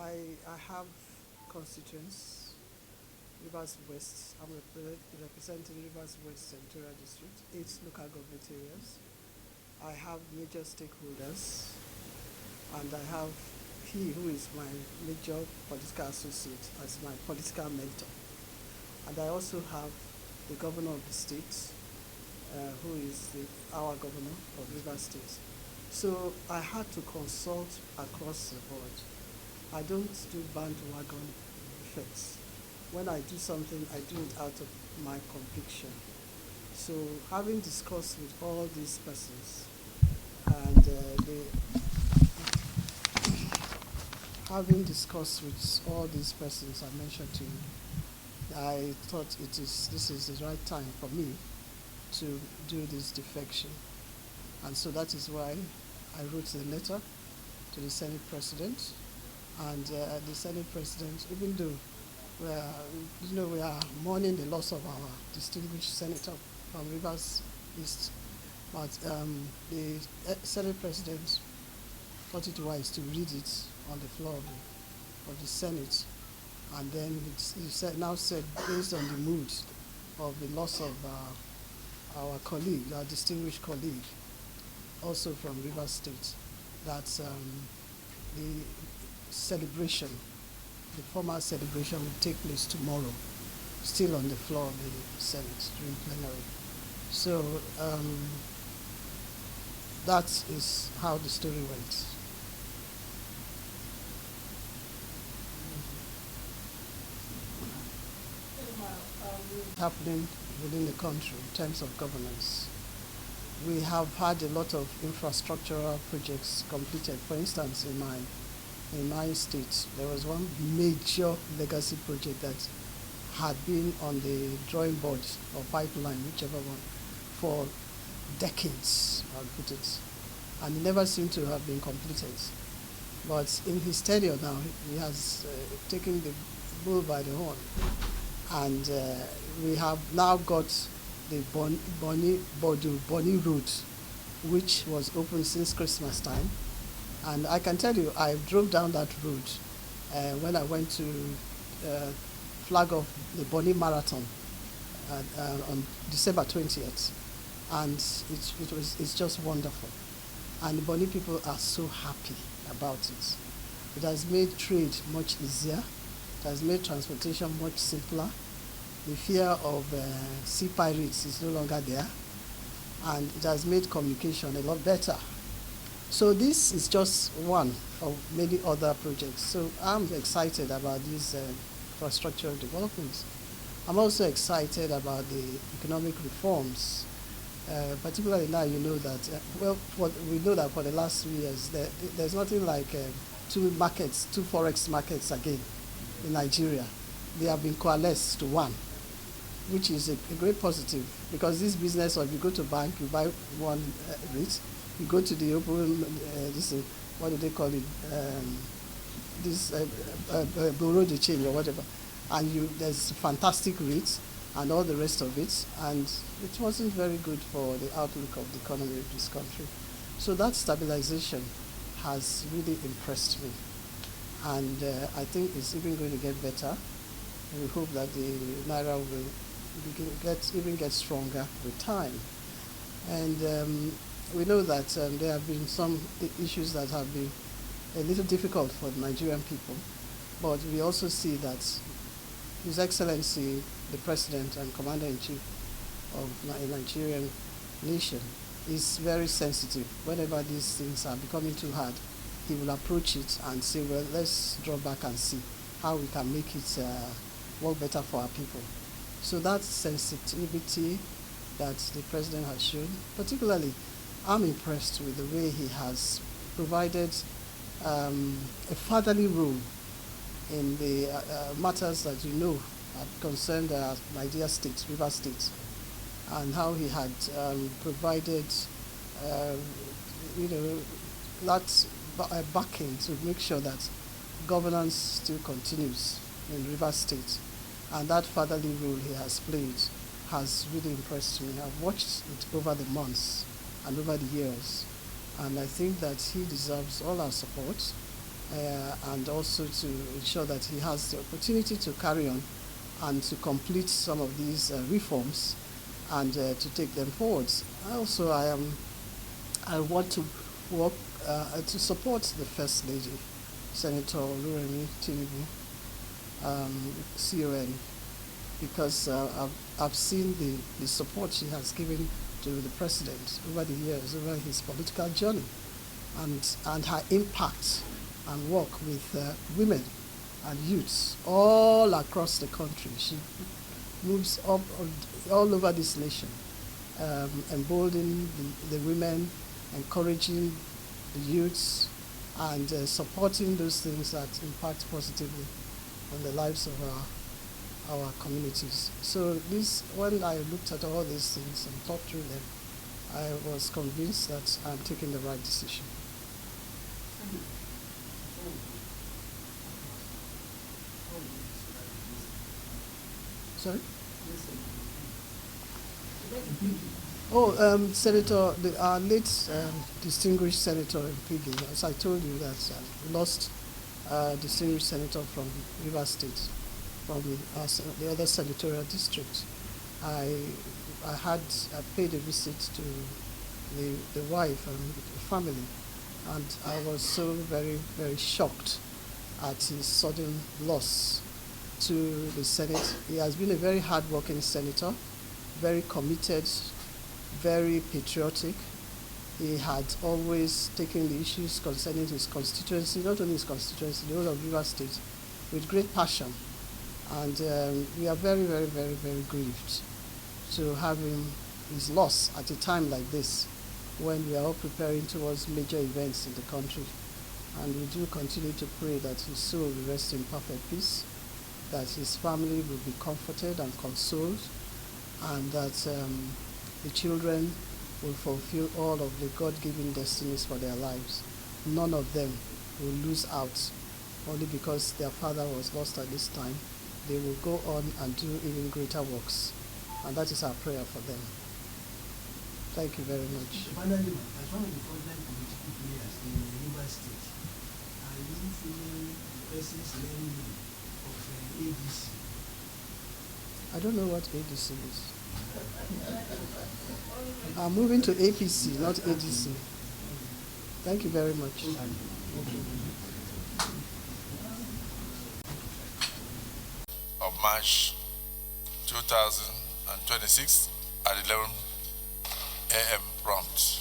I have constituents, Rivers West. I'm representing Rivers West Senatorial District, 8 local government areas. I have major stakeholders, and I have he who is my major political associate as my political mentor. And I also have the governor of the state, who is our governor of Rivers State. So I had to consult across the board. I don't do bandwagon effects. When I do something, I do it out of my conviction. So having discussed with all these persons, and having discussed with all these persons I mentioned to you, I thought this is the right time for me to do this defection. And so that is why I wrote the letter to the Senate President. And the Senate President, even though we are mourning the loss of our distinguished senator from Rivers East, but the Senate President thought it wise to read it on the floor of the Senate, and then he now said, based on the mood of the loss of our colleague, our distinguished colleague, also from Rivers State, that the celebration, the formal celebration, will take place tomorrow, still on the floor of the Senate during plenary. So that is how the story went. Happening within the country in terms of governance. We have had a lot of infrastructural projects completed. For instance, in my state, there was one major legacy project that had been on the drawing board or pipeline, whichever one, for decades, I'll put it, and it never seemed to have been completed. But in his tenure now, he has taken the bull by the horn, and we have now got the Bonny Road, which was open since Christmas time. And I can tell you, I drove down that road when I went to flag off the Bonny Marathon on December 20th. And it's just wonderful. And the Bonny people are so happy about it. It has made trade much easier. It has made transportation much simpler. The fear of sea pirates is no longer there. And it has made communication a lot better. So this is just one of many other projects. So I'm excited about these infrastructural developments. I'm also excited about the economic reforms, particularly now you know that, we know that for the last 3 years, there's nothing like two forex markets again in Nigeria. They have been coalesced to one, which is a great positive, because this business of you go to bank, you buy one rate, you go to the open, what do they call it, bureau de change or whatever, and there's fantastic rates and all the rest of it, and it wasn't very good for the outlook of the economy of this country. So that stabilization has really impressed me, and I think it's even going to get better. We hope that the Naira will get stronger with time. And we know that there have been some issues that have been a little difficult for the Nigerian people, but we also see that His Excellency, the President and Commander-in-Chief of a Nigerian nation, is very sensitive. Whenever these things are becoming too hard, he will approach it and say, well, let's draw back and see how we can make it work better for our people. So that sensitivity that the President has shown, particularly, I'm impressed with the way he has provided a fatherly role in the matters that have concerned my dear state, Rivers State, and how he had provided, that backing to make sure that governance still continues in Rivers State. And that fatherly role he has played has really impressed me. I've watched it over the months and over the years, and I think that he deserves all our support. and also to ensure that he has the opportunity to carry on and to complete some of these reforms and to take them forward. Also, I want to work to support the First Lady, Senator Oluremi Tinubu, CON, because I've seen the support she has given to the president over the years, over his political journey, and her impact and work with women and youths all across the country. She moves up all over this nation, emboldening the women, encouraging the youths, and supporting those things that impact positively on the lives of our communities. So when I looked at all these things and thought through them, I was convinced that I'm taking the right decision. Sorry? Oh, Senator, our late distinguished Senator Piggy, as I told you, that we lost distinguished senator from Rivers State, from the other senatorial district. I paid a visit to the wife and the family, and I was so very, very shocked at his sudden loss to the Senate. He has been a very hard-working senator, very committed, very patriotic. He had always taken the issues concerning his constituency, not only his constituency, the whole of Rivers State, with great passion. And we are very, very, very, very grieved to have his loss at a time like this, when we are all preparing towards major events in the country. And we do continue to pray that his soul will rest in perfect peace, that his family will be comforted and consoled, and that the children will fulfill all of the God-given destinies for their lives. None of them will lose out only because their father was lost at this time. They will go on and do even greater works, and that is our prayer for them. Thank you very much. Finally, as one of the frontline political players in Rivers State, are you feeling the person's learning of ADC? I don't know what ADC is. I'm moving to APC, not ADC. Thank you very much. Of March 2026 at 11 a.m. prompt.